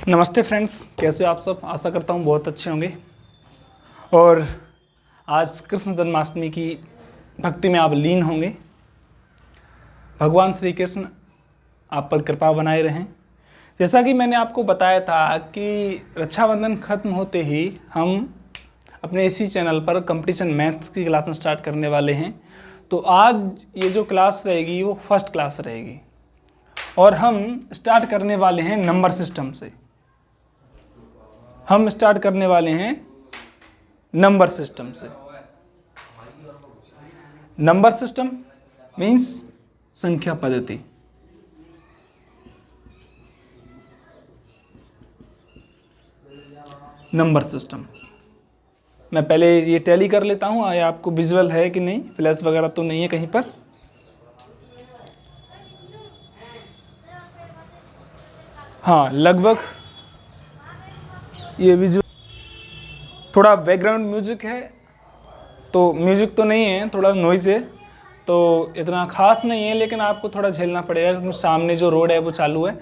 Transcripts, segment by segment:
नमस्ते फ्रेंड्स, कैसे हो आप सब। आशा करता हूँ बहुत अच्छे होंगे। और आज कृष्ण जन्माष्टमी की भक्ति में आप लीन होंगे। भगवान श्री कृष्ण आप पर कृपा बनाए रहें। जैसा कि मैंने आपको बताया था कि रक्षाबंधन खत्म होते ही हम अपने इसी चैनल पर कंपटीशन मैथ्स की क्लास स्टार्ट करने वाले हैं। तो आज ये जो क्लास रहेगी वो फर्स्ट क्लास रहेगी और हम स्टार्ट करने वाले हैं नंबर सिस्टम से। हम स्टार्ट करने वाले हैं नंबर सिस्टम से। नंबर सिस्टम मीन्स संख्या पद्धति। नंबर सिस्टम मैं पहले ये टैली कर लेता हूँ। आया आपको विजुअल है कि नहीं, फ्लैश वगैरह तो नहीं है कहीं पर। हाँ, लगभग ये विजुअल। थोड़ा बैकग्राउंड म्यूजिक है, तो म्यूजिक तो नहीं है, थोड़ा नॉइज़ है, तो इतना खास नहीं है, लेकिन आपको थोड़ा झेलना पड़ेगा क्योंकि सामने जो रोड है वो चालू है।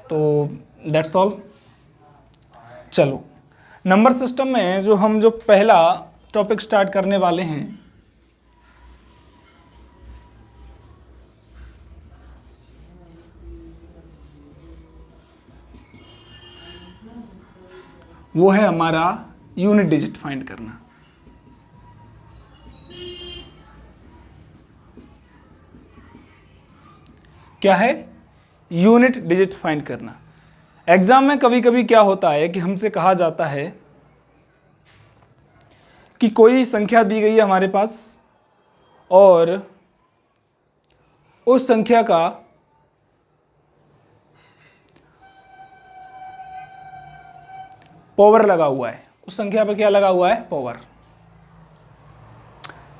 तो दैट्स ऑल। चलो, नंबर सिस्टम में जो पहला टॉपिक स्टार्ट करने वाले हैं वो है हमारा यूनिट डिजिट फाइंड करना। क्या है? यूनिट डिजिट फाइंड करना। एग्जाम में कभी कभी क्या होता है कि हमसे कहा जाता है कि कोई संख्या दी गई है हमारे पास और उस संख्या का पावर लगा हुआ है। उस संख्या पर क्या लगा हुआ है? पावर।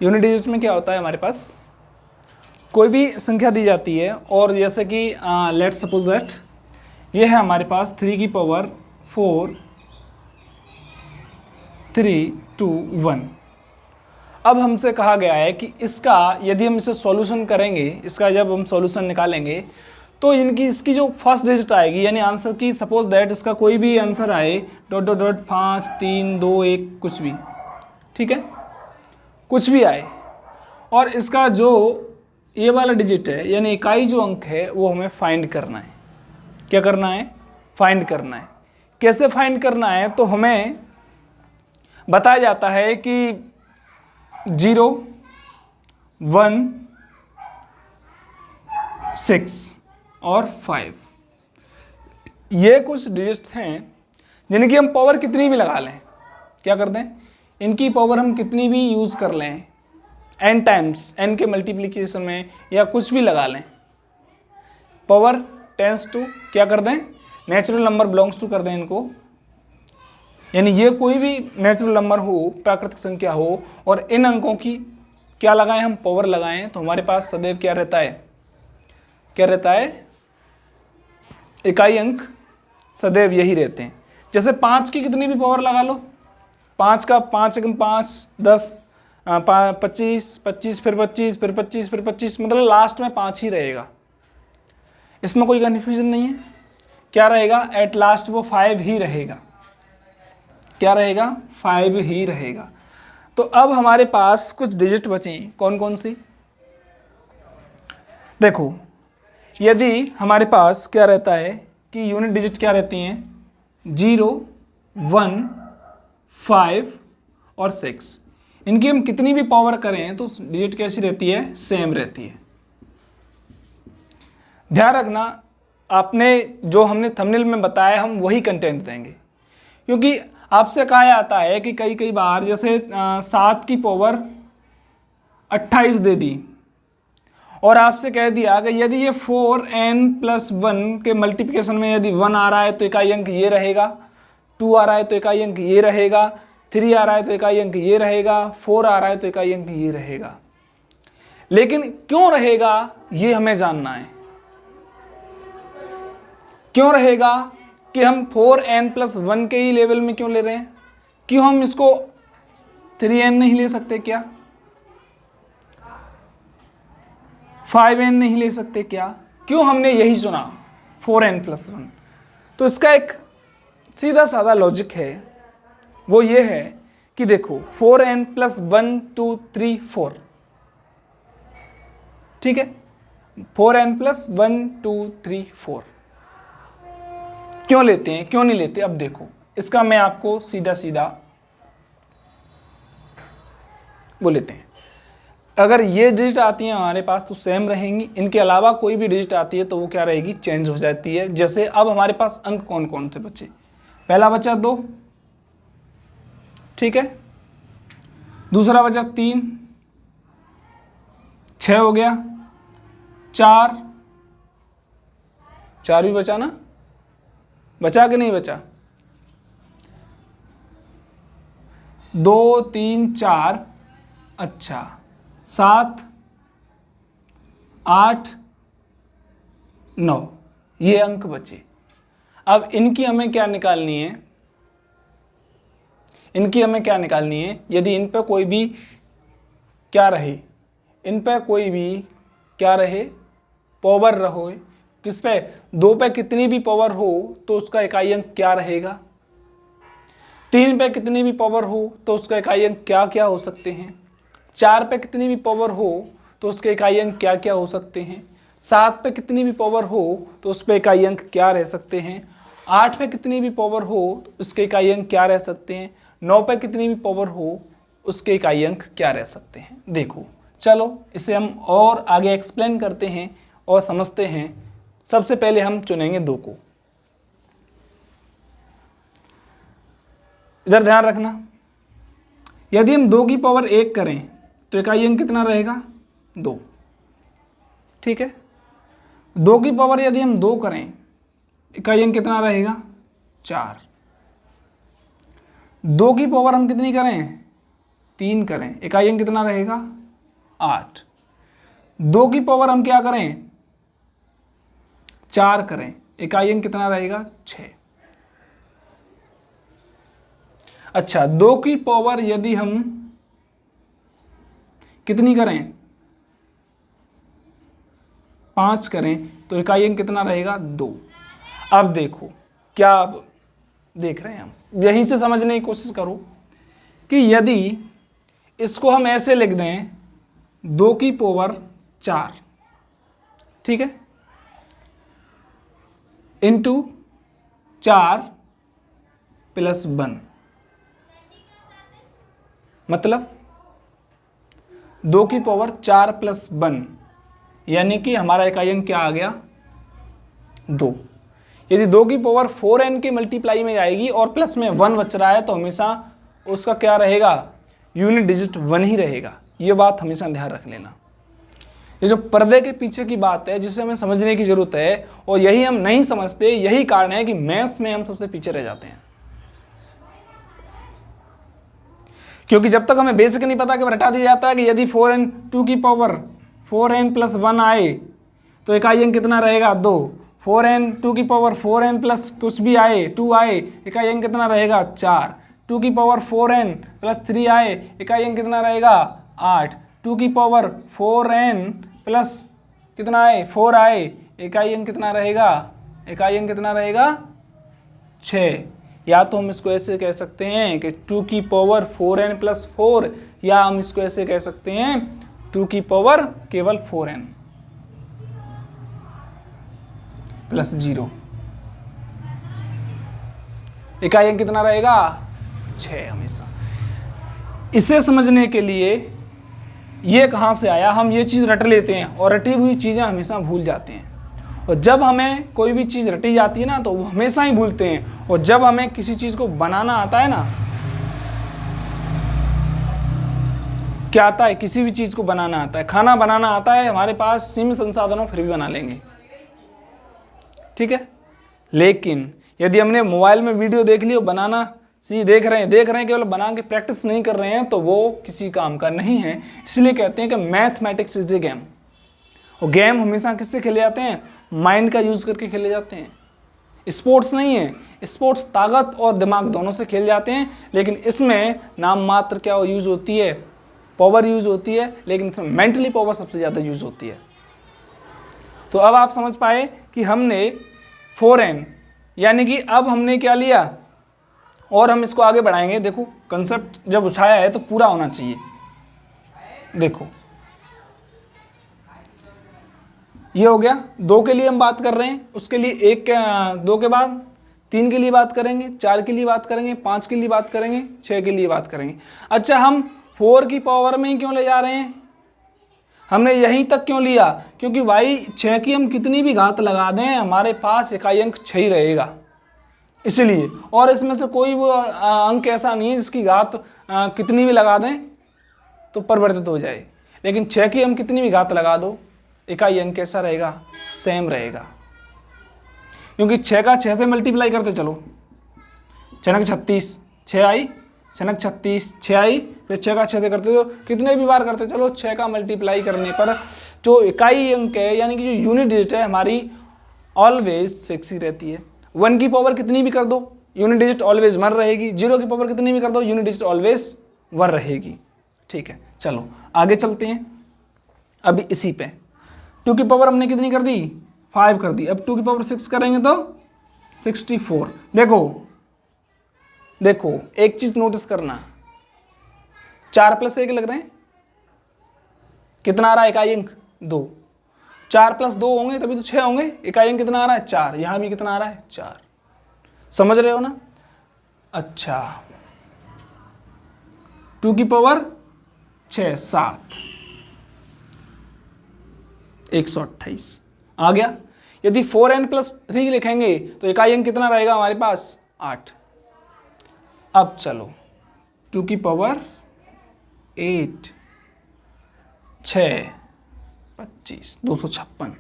यूनिट डिजिट में क्या होता है, हमारे पास कोई भी संख्या दी जाती है और जैसे कि लेट्स सपोज दैट ये है हमारे पास 3 की पावर 4 3 2 1। अब हमसे कहा गया है कि इसका यदि हम इसे सॉल्यूशन करेंगे, इसका जब हम सॉल्यूशन निकालेंगे तो इसकी जो फर्स्ट डिजिट आएगी यानी आंसर की, सपोज दैट इसका कोई भी आंसर आए डॉट डॉट डॉट 5 3 2 1 कुछ भी, ठीक है, कुछ भी आए, और इसका जो ये वाला डिजिट है यानी इकाई जो अंक है वो हमें फाइंड करना है। क्या करना है? फाइंड करना है। कैसे फाइंड करना है? तो हमें बताया जाता है कि 0 1 6 और 5 ये कुछ डिजिट्स हैं जिनकी हम पावर कितनी भी लगा लें, क्या कर दें, इनकी पावर हम कितनी भी यूज़ कर लें, n टाइम्स, n के मल्टीप्लिकेशन में या कुछ भी लगा लें, पावर टेंस टू क्या कर दें, नेचुरल नंबर बिलोंग्स टू कर दें इनको। यानी ये कोई भी नेचुरल नंबर हो, प्राकृतिक संख्या हो, और इन अंकों की क्या लगाएं, हम पावर लगाएं, तो हमारे पास सदैव क्या रहता है, क्या रहता है, इकाई अंक सदैव यही रहते हैं। जैसे 5 की कितनी भी पावर लगा लो, 5 का 5 एकम 5 10 25 25 फिर 25 फिर 25 फिर 25, मतलब लास्ट में 5 ही रहेगा। इसमें कोई कन्फ्यूजन नहीं है। क्या रहेगा? एट लास्ट वो 5 ही रहेगा। क्या रहेगा? 5 ही रहेगा। तो अब हमारे पास कुछ डिजिट बचे, कौन कौन सी? देखो, यदि हमारे पास क्या रहता है कि यूनिट डिजिट क्या रहती हैं, 0 1 5 और 6। इनकी हम कितनी भी पावर करें तो डिजिट कैसी रहती है? सेम रहती है। ध्यान रखना, आपने जो हमने थंबनेल में बताया हम वही कंटेंट देंगे, क्योंकि आपसे कहा जाता है कि कई बार जैसे 7 की पावर 28 दे दी और आपसे कह दिया कि यदि ये 4n+1 के मल्टीप्लिकेशन में यदि 1 आ रहा है तो इकाई अंक ये रहेगा, 2 आ रहा है तो इकाई अंक ये रहेगा, 3 आ रहा है तो इकाई अंक ये रहेगा, 4 आ रहा है तो इकाई अंक ये रहेगा। लेकिन क्यों रहेगा ये हमें जानना है। क्यों रहेगा कि हम 4n+1 के ही लेवल में क्यों ले रहे हैं? क्यों हम इसको 3n नहीं ले सकते? क्या 5n नहीं ले सकते? क्या क्यों हमने यही चुना 4n+1? तो इसका एक सीधा साधा लॉजिक है, वो ये है कि देखो 4n + 1 2 3 4, ठीक है, 4n + 1 2 3 4 क्यों लेते हैं, क्यों नहीं लेते? अब देखो, इसका मैं आपको सीधा सीधा वो लेते हैं। अगर ये डिजिट आती है हमारे पास तो सेम रहेंगी, इनके अलावा कोई भी डिजिट आती है तो वो क्या रहेगी, चेंज हो जाती है। जैसे अब हमारे पास अंक कौन कौन से बचे? पहला बचा 2, ठीक है, दूसरा बचा 3, 6 हो गया, 4 भी बचा ना, बचा कि नहीं बचा? 2 3 4, अच्छा 7 8 9, ये अंक बचे। अब इनकी हमें क्या निकालनी है, इनकी हमें क्या निकालनी है? यदि इन पे कोई भी क्या रहे, इन पे कोई भी क्या रहे, पावर रहो, किस पे? 2 पे कितनी भी पावर हो तो उसका इकाई अंक क्या रहेगा? 3 पे कितनी भी पावर हो तो उसका इकाई अंक क्या क्या हो सकते हैं? 4 पे कितनी भी पावर हो तो उसके इकाई अंक क्या क्या हो सकते हैं? 7 पे कितनी भी पावर हो तो उस पे इकाई अंक क्या रह सकते हैं? 8 पे कितनी भी पावर हो तो उसके इकाई अंक क्या रह सकते हैं? 9 पे कितनी भी पावर हो उसके इकाई अंक क्या रह सकते हैं? देखो, चलो इसे हम और आगे एक्सप्लेन करते हैं और समझते हैं। सबसे पहले हम चुनेंगे 2 को। इधर ध्यान रखना, यदि हम 2 की पावर 1 करें तो इकाई अंक कितना रहेगा? 2, ठीक है। 2 की पावर यदि हम 2 करें, इकाई अंक कितना रहेगा? 4। 2 की पावर हम कितनी करें? 3 करें, इकाई अंक कितना रहेगा? 8। 2 की पावर हम क्या करें? 4 करें, इकाई अंक कितना रहेगा? 6। अच्छा, 2 की पावर यदि हम कितनी करें? 5 करें तो इकाई अंक कितना रहेगा? 2। अब देखो, क्या आप देख रहे हैं? हम यहीं से समझने की कोशिश करो कि यदि इसको हम ऐसे लिख दें 2 की पावर 4, ठीक है, इंटू 4 + 1, मतलब 2 की पावर 4 + 1, यानी कि हमारा इकाई अंक क्या आ गया? 2। यदि 2 की पावर 4n के मल्टीप्लाई में जाएगी और प्लस में 1 बच रहा है तो हमेशा उसका क्या रहेगा? यूनिट डिजिट 1 ही रहेगा। ये बात हमेशा ध्यान रख लेना। ये जो पर्दे के पीछे की बात है जिसे हमें समझने की जरूरत है, और यही हम नहीं समझते, यही कारण है कि मैथ्स में हम सबसे पीछे रह जाते हैं। क्योंकि जब तक हमें बेसिक नहीं पता कि रटा दिया जाता है कि यदि 4n 2 की पावर 4n + 1 आए तो इकाई अंक कितना रहेगा? 2। 4n 2 की पावर 4n प्लस कुछ भी आए 2 आए, इकाई अंक कितना रहेगा? 4। 2 की पावर 4n + 3 आए, इकाई अंक कितना रहेगा? 8। 2 की पावर 4n प्लस कितना आए? 4 आए, इकाई अंक कितना रहेगा? इकाई अंक कितना रहेगा? 6। या तो हम इसको ऐसे कह सकते हैं कि 2 की पावर 4n + 4, या हम इसको ऐसे कह सकते हैं 2 की पावर केवल 4n + 0, इकाई अंक कितना रहेगा? 6 हमेशा। इसे समझने के लिए ये कहाँ से आया, हम ये चीज़ रट लेते हैं और रटी हुई चीज़ें हमेशा भूल जाते हैं। और जब हमें कोई भी चीज़ रटी जाती है ना तो वो हमेशा ही भूलते हैं। और जब हमें किसी चीज़ को बनाना आता है ना, क्या आता है? किसी भी चीज़ को बनाना आता है, खाना बनाना आता है, हमारे पास सीमित संसाधनों फिर भी बना लेंगे, ठीक है। लेकिन यदि हमने मोबाइल में वीडियो देख ली और बनाना देख रहे हैं केवल बना के प्रैक्टिस नहीं कर रहे हैं तो वो किसी काम का नहीं है। इसलिए कहते हैं कि मैथमेटिक्स इज ए गेम। और गेम हमेशा किससे खेले जाते हैं? माइंड का यूज़ करके खेले जाते हैं। स्पोर्ट्स नहीं है, स्पोर्ट्स ताकत और दिमाग दोनों से खेले जाते हैं, लेकिन इसमें नाम मात्र क्या यूज़ होती है? पावर यूज़ होती है, लेकिन इसमें मेंटली पावर सबसे ज़्यादा यूज़ होती है। तो अब आप समझ पाए कि हमने 4n यानी कि अब हमने क्या लिया? और हम इसको आगे बढ़ाएंगे। देखो कंसेप्ट जब उठाया है तो पूरा होना चाहिए। देखो ये हो गया, 2 के लिए हम बात कर रहे हैं, उसके लिए 2 के बाद 3 के लिए बात करेंगे, 4 के लिए बात करेंगे, 5 के लिए बात करेंगे, 6 के लिए बात करेंगे। अच्छा, हम 4 की पावर में ही क्यों ले जा रहे हैं? हमने यहीं तक क्यों लिया? क्योंकि भाई 6 की हम कितनी भी घात लगा दें हमारे पास इकाई अंक 6 ही रहेगा, इसलिए। और इसमें से कोई वो अंक ऐसा नहीं है जिसकी घात कितनी भी लगा दें तो परिवर्तित हो जाए, लेकिन 6 की हम कितनी भी घात लगा दो इकाई अंक कैसा रहेगा? सेम रहेगा। क्योंकि 6 का 6 से मल्टीप्लाई करते चलो, 6 36, 6 आई, 6 36, 6 आई, फिर 6 का 6 से करते हो, कितने भी बार करते चलो 6 का मल्टीप्लाई करने पर जो इकाई अंक है यानी कि जो यूनिट डिजिट है हमारी ऑलवेज 6 ही रहती है। 1 की पावर कितनी भी कर दो यूनिट डिजिट ऑलवेज 1 रहेगी, 0 की पावर कितनी भी कर दो यूनिट डिजिट ऑलवेज 1 रहेगी। ठीक है, चलो आगे चलते हैं। अभी इसी पे 2 की पावर हमने कितनी कर दी? 5 कर दी। अब 2 की पावर 6 करेंगे तो 64। देखो एक चीज नोटिस करना, 4 + 1 लग रहे हैं, कितना आ रहा है इकाई अंक? 2। 4 + 2 होंगे तभी तो 6 होंगे, इकाई अंक कितना आ रहा है? 4। यहां भी कितना आ रहा है? 4। समझ रहे हो ना? अच्छा, 2 की पावर 6 7, 128 आ गया। यदि 4n + 3 लिखेंगे तो इकाई अंक कितना रहेगा हमारे पास? 8। अब चलो 2 की पावर 8 6 25 256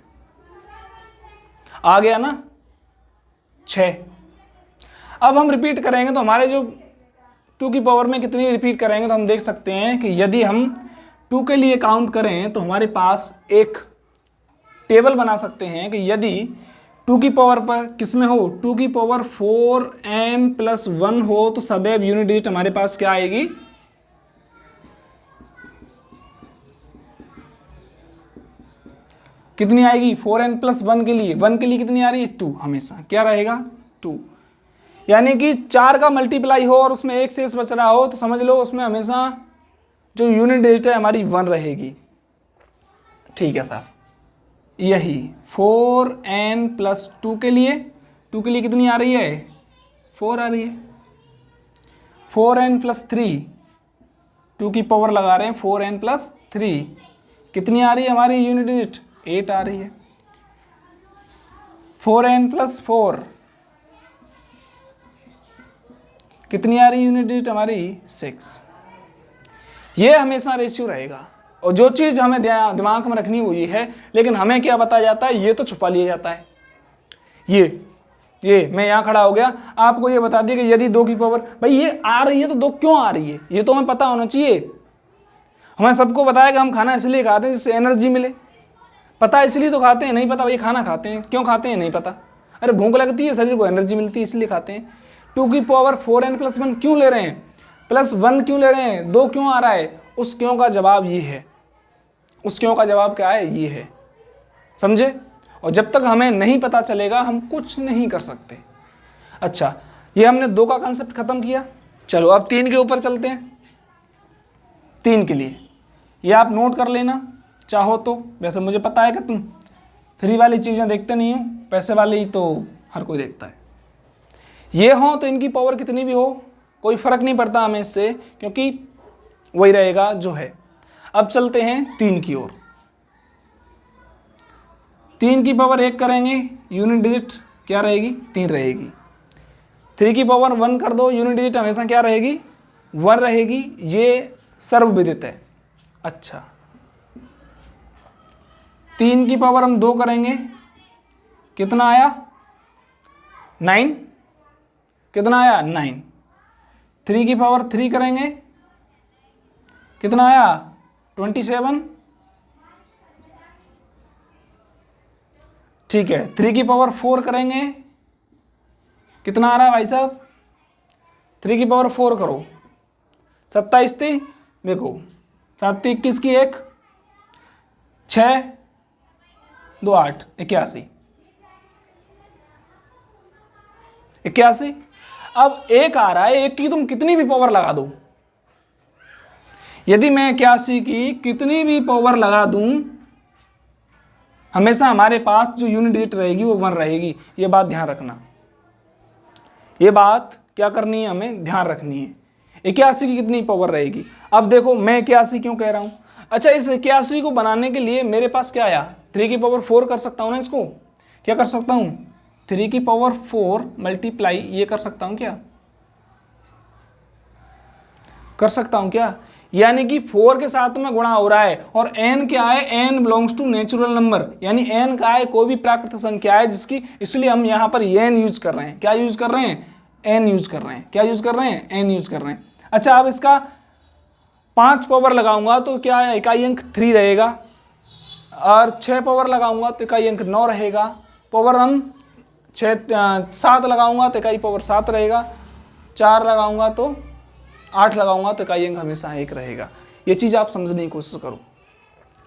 आ गया ना? 6। अब हम रिपीट करेंगे तो हमारे जो 2 की पावर में कितनी रिपीट करेंगे तो हम देख सकते हैं कि यदि हम 2 के लिए काउंट करें तो हमारे पास एक टेबल बना सकते हैं कि यदि 2 की पावर पर किसमें हो, 2 की पावर 4n + 1 हो तो सदैव यूनिट डिजिट हमारे पास क्या आएगी? कितनी आएगी? 4n + 1 के लिए, 1 के लिए कितनी आ रही है? 2। हमेशा क्या रहेगा? 2। यानी कि 4 का मल्टीप्लाई हो और उसमें 1 शेष बच रहा हो तो समझ लो उसमें हमेशा जो यूनिट डिजिट है हमारी 1 रहेगी। ठीक है साहब, यही 4n + 2 के लिए, 2 के लिए कितनी आ रही है? 4 आ रही है। 4n + 3, 2 की पावर लगा रहे हैं, 4n + 3 कितनी आ रही है हमारी यूनिट डिजिट? 8 आ रही है। 4n + 4 कितनी आ रही है यूनिट डिजिट हमारी? 6। ये हमेशा रेशियो रहेगा और जो चीज़ हमें दिमाग में रखनी वो ये है, लेकिन हमें क्या बताया जाता है? ये तो छुपा लिया जाता है। ये मैं यहाँ खड़ा हो गया, आपको ये बता दिया कि यदि 2 की पावर, भाई ये आ रही है तो 2 क्यों आ रही है ये तो हमें पता होना चाहिए। हमें सबको बताया कि हम खाना इसलिए खाते हैं जिससे एनर्जी मिले, पता इसलिए तो खाते हैं, नहीं पता भाई खाना खाते हैं क्यों खाते हैं नहीं पता, अरे भूख लगती है शरीर को एनर्जी मिलती है इसलिए खाते हैं। 2 की पावर 4n + 1 क्यों ले रहे हैं? +1 क्यों ले रहे हैं? 2 क्यों आ रहा है? उस क्यों का जवाब ये है। उस क्यों का जवाब क्या है? ये है। समझे? और जब तक हमें नहीं पता चलेगा हम कुछ नहीं कर सकते। अच्छा, ये हमने 2 का कंसेप्ट खत्म किया। चलो अब 3 के ऊपर चलते हैं। 3 के लिए ये आप नोट कर लेना चाहो तो, वैसे मुझे पता है कि तुम फ्री वाली चीज़ें देखते नहीं हो, पैसे वाली ही तो हर कोई देखता है। ये हो तो इनकी पावर कितनी भी हो कोई फ़र्क नहीं पड़ता हमें इससे, क्योंकि वही रहेगा जो है। अब चलते हैं 3 की ओर। 3 की पावर 1 करेंगे, यूनिट डिजिट क्या रहेगी? 3 रहेगी। 3 की पावर 1 कर दो, यूनिट डिजिट हमेशा क्या रहेगी? 1 रहेगी। ये सर्वविदित है। अच्छा, 3 की पावर हम 2 करेंगे, कितना आया? 9। कितना आया? 9। 3 की पावर 3 करेंगे, कितना आया? 27। ठीक है, 3 की पावर 4 करेंगे, कितना आ रहा है भाई साहब? 3 की पावर 4 करो, 27 थी, देखो 7 21 की 1 6 2 8 81 81। अब एक आ रहा है, एक की तुम कितनी भी पावर लगा दो, यदि मैं 81 की कितनी भी पावर लगा दूं, हमेशा हमारे पास जो यूनिट डिजिट रहेगी वो 1 रहेगी। ये बात ध्यान रखना, ये बात क्या करनी है, हमें ध्यान रखनी है। 81 की कितनी पावर रहेगी। अब देखो मैं 81 क्यों कह रहा हूं, अच्छा इस 81 को बनाने के लिए मेरे पास क्या आया, 3 की पावर 4 कर सकता हूं ना, इसको क्या कर सकता हूं, 3 की पावर 4 मल्टीप्लाई ये कर सकता हूं, क्या कर सकता हूं क्या, यानी कि 4 के साथ में गुणा हो रहा है, और n क्या है, n belongs to natural number, यानी n का है कोई भी प्राकृतिक संख्या है जिसकी, इसलिए हम यहां पर n यूज कर रहे हैं, क्या यूज कर रहे हैं, n यूज कर रहे हैं, क्या यूज कर रहे हैं, n यूज कर रहे हैं। अच्छा अब इसका 5 पावर लगाऊंगा तो क्या है, इकाई अंक 3 रहेगा, और 6 पावर लगाऊंगा तो इकाई अंक 9 रहेगा, पावर हम 7 लगाऊंगा तो इकाई पावर 7 रहेगा, 4 लगाऊंगा तो 8 लगाऊंगा तो इकाई अंक हमेशा 1 रहेगा। ये चीज़ आप समझने की कोशिश करो।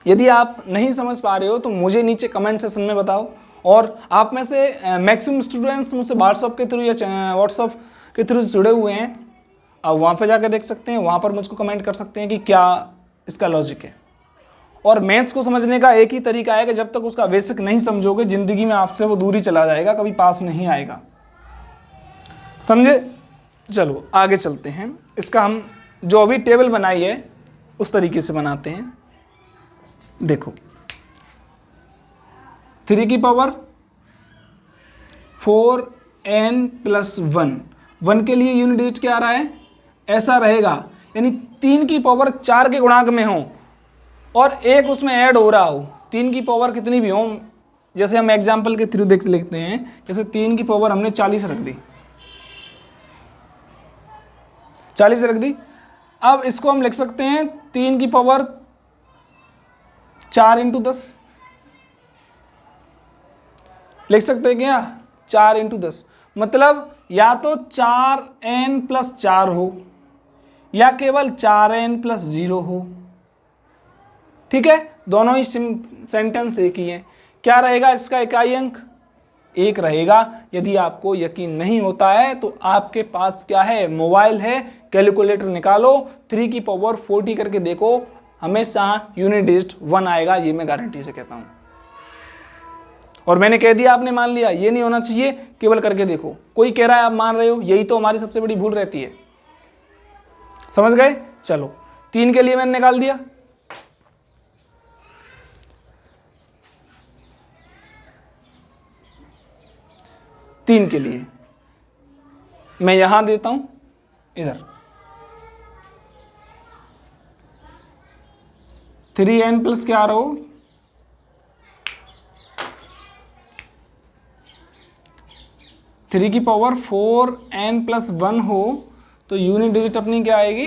यदि आप नहीं समझ पा रहे हो तो मुझे नीचे कमेंट सेक्शन में बताओ, और आप में से मैक्सिमम स्टूडेंट्स मुझसे व्हाट्सअप के थ्रू या व्हाट्सअप के थ्रू जुड़े हुए हैं, आप वहाँ पे जाकर देख सकते हैं, वहाँ पर मुझको कमेंट कर सकते हैं कि क्या इसका लॉजिक है। और मैथ्स को समझने का एक ही तरीका है कि जब तक उसका बेसिक नहीं समझोगे ज़िंदगी में आपसे वो दूरी चला जाएगा, कभी पास नहीं आएगा, समझे। चलो आगे चलते हैं, इसका हम जो अभी टेबल बनाई है उस तरीके से बनाते हैं। देखो 3 की पावर 4n प्लस 1 के लिए यूनिट डिजिट क्या आ रहा है, ऐसा रहेगा, यानी 3 की पावर 4 के गुणांक में हो और एक उसमें ऐड हो रहा हो, 3 की पावर कितनी भी हो, जैसे हम एग्जाम्पल के थ्रू देख लेते हैं, जैसे 3 की पावर हमने 40 रख दी, 40 रख दी। अब इसको हम लिख सकते हैं 3 की पावर 4 इंटू 10, लिख सकते हैं क्या, 4 इंटू 10, मतलब या तो 4n प्लस 4 हो या केवल 4n प्लस 0 हो, ठीक है, दोनों ही सेंटेंस एक ही है। क्या रहेगा इसका इकाई अंक, 1 रहेगा। यदि आपको यकीन नहीं होता है तो आपके पास क्या है, मोबाइल है, कैलकुलेटर निकालो, 3 की पावर 40 करके देखो, हमेशा यूनिट डिजिट 1 आएगा, ये मैं गारंटी से कहता हूं। और मैंने कह दिया आपने मान लिया, ये नहीं होना चाहिए, केवल करके देखो। कोई कह रहा है आप मान रहे हो, यही तो हमारी सबसे बड़ी भूल रहती है, समझ गए। चलो 3 के लिए मैंने निकाल दिया, तीन के लिए मैं यहां देता हूं, इधर 3n प्लस क्या आ रहा हो, 3 की पावर 4n प्लस 1 हो तो यूनिट डिजिट अपनी क्या आएगी,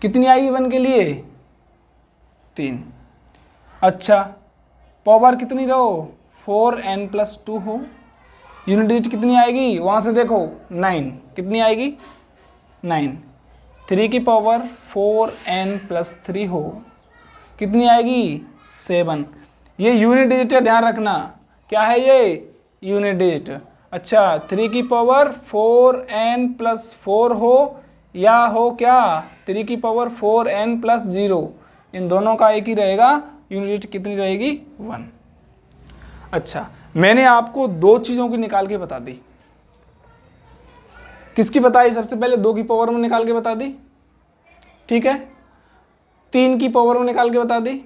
कितनी आएगी 1 के लिए, 3। अच्छा पावर कितनी रहो, 4n प्लस 2 हो, यूनिट डिजिट कितनी आएगी, वहां से देखो 9, कितनी आएगी 9। 3 की पावर 4n प्लस 3 हो, कितनी आएगी 7। ये यूनिट डिजिट है, ध्यान रखना, क्या है ये, यूनिट डिजिट। अच्छा 3 की पावर 4n प्लस 4 हो या हो क्या 3 की पावर 4n प्लस 0, इन दोनों का एक ही रहेगा, यूनिट डिजिट कितनी रहेगी 1। अच्छा मैंने आपको 2 चीज़ों की निकाल के बता दी, किसकी बताई, सबसे पहले 2 की पावर में निकाल के बता दी, ठीक है, 3 की पावर में निकाल के बता दी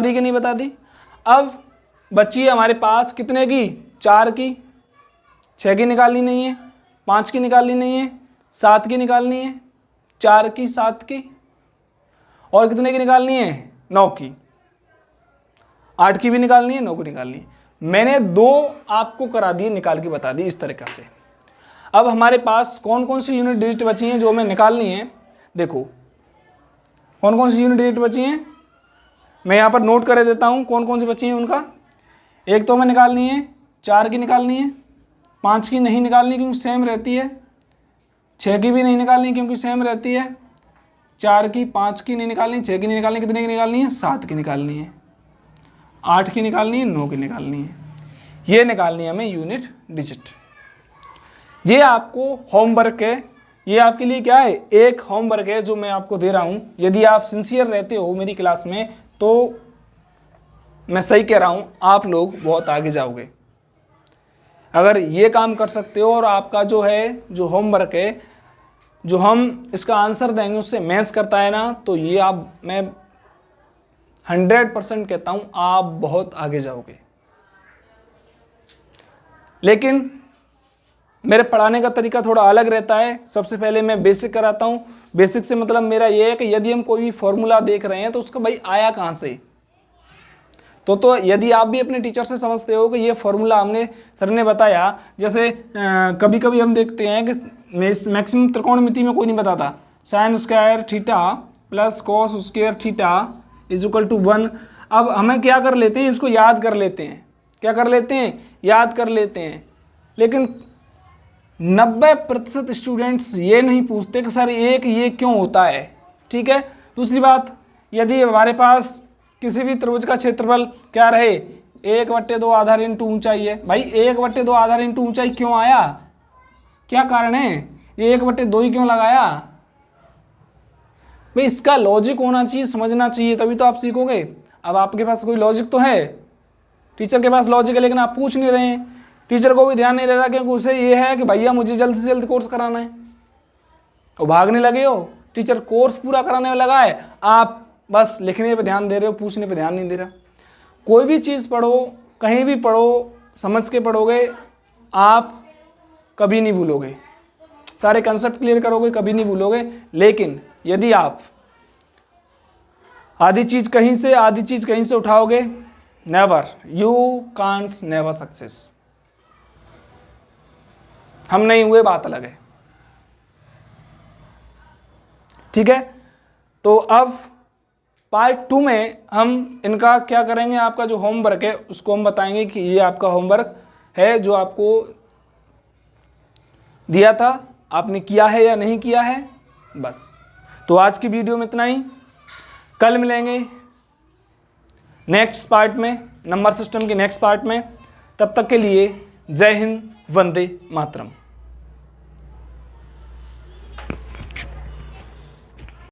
कि नहीं बता दी। अब बची है हमारे पास कितने की, 4 की, 6 की निकालनी नहीं है, 5 की निकालनी नहीं है, 7 की निकालनी है, 4 की, 7 की, और कितने की निकालनी है, 9 की, 8 की भी निकालनी है, 9 की निकालनी है। मैंने 2 आपको करा दिए, निकाल के बता दी इस तरीक़ा से। अब हमारे पास कौन कौन सी यूनिट डिजिट बची हैं जो हमें निकालनी है, देखो कौन कौन सी यूनिट डिजिट बची हैं, मैं यहाँ पर नोट कर देता हूँ कौन कौन सी बची हैं उनका। एक तो हमें निकालनी है 4 की निकालनी है, 5 की नहीं निकालनी क्योंकि सेम रहती है, 6 की भी नहीं निकालनी क्योंकि सेम रहती है, 4 की, 5 की नहीं निकालनी, 6 की नहीं निकालनी, कितने की निकालनी है, 7 की निकालनी है। 8 की निकालनी है, 9 की निकालनी है, ये निकालनी है हमें यूनिट डिजिट। ये आपको होमवर्क है, ये आपके लिए क्या है, एक होमवर्क है जो मैं आपको दे रहा हूँ। यदि आप सिंसियर रहते हो मेरी क्लास में तो मैं सही कह रहा हूँ, आप लोग बहुत आगे जाओगे। अगर ये काम कर सकते हो और आपका जो है जो होमवर्क है जो हम इसका आंसर देंगे उससे मैच करता है ना, तो ये आप, मैं 100% कहता हूँ आप बहुत आगे जाओगे। लेकिन मेरे पढ़ाने का तरीका थोड़ा अलग रहता है। सबसे पहले मैं बेसिक कराता हूँ। बेसिक से मतलब मेरा ये है कि यदि हम कोई भी फॉर्मूला देख रहे हैं तो उसका भाई आया कहाँ से, तो यदि आप भी अपने टीचर से समझते हो कि ये फॉर्मूला हमने सर ने बताया, जैसे कभी कभी हम देखते हैं कि मैक्सिमम त्रिकोणमिति में कोई नहीं बताता, sine square theta plus cos square theta is equal to 1। अब हमें क्या कर लेते हैं, इसको याद कर लेते हैं। क्या कर लेते हैं, याद कर लेते हैं। लेकिन 90% स्टूडेंट्स ये नहीं पूछते कि सर एक ये क्यों होता है। ठीक है। दूसरी बात, यदि हमारे पास किसी भी त्रिभुज का क्षेत्रफल क्या रहे, 1/2 आधार इंटू ऊंचाई है, भाई 1/2 आधार इंटू ऊंचाई क्यों आया, क्या कारण है, ये 1/2 ही क्यों लगाया भाई, इसका लॉजिक होना चाहिए, समझना चाहिए, तभी तो आप सीखोगे। अब आपके पास कोई लॉजिक तो है, टीचर के पास लॉजिक है, लेकिन आप पूछ नहीं रहे हैं। टीचर को भी ध्यान नहीं रह रहा क्योंकि उसे ये है कि भैया मुझे जल्द से जल्द कोर्स कराना है, और भागने लगे हो। टीचर कोर्स पूरा कराने में लगा है, आप बस लिखने पे ध्यान दे रहे हो, पूछने पे ध्यान नहीं दे रहा। कोई भी चीज़ पढ़ो, कहीं भी पढ़ो, समझ के पढ़ोगे, आप कभी नहीं भूलोगे। सारे कंसेप्ट क्लियर करोगे, कभी नहीं भूलोगे। लेकिन यदि आप आधी चीज कहीं से उठाओगे, never, you can't never success. हम नहीं हुए, बात अलग है। ठीक है। तो अब पार्ट 2 में हम इनका क्या करेंगे, आपका जो होमवर्क है उसको हम बताएंगे कि ये आपका होमवर्क है जो आपको दिया था, आपने किया है या नहीं किया है। बस, तो आज की वीडियो में इतना ही। कल मिलेंगे नेक्स्ट पार्ट में, नंबर सिस्टम के नेक्स्ट पार्ट में। तब तक के लिए जय हिंद, वंदे मातरम।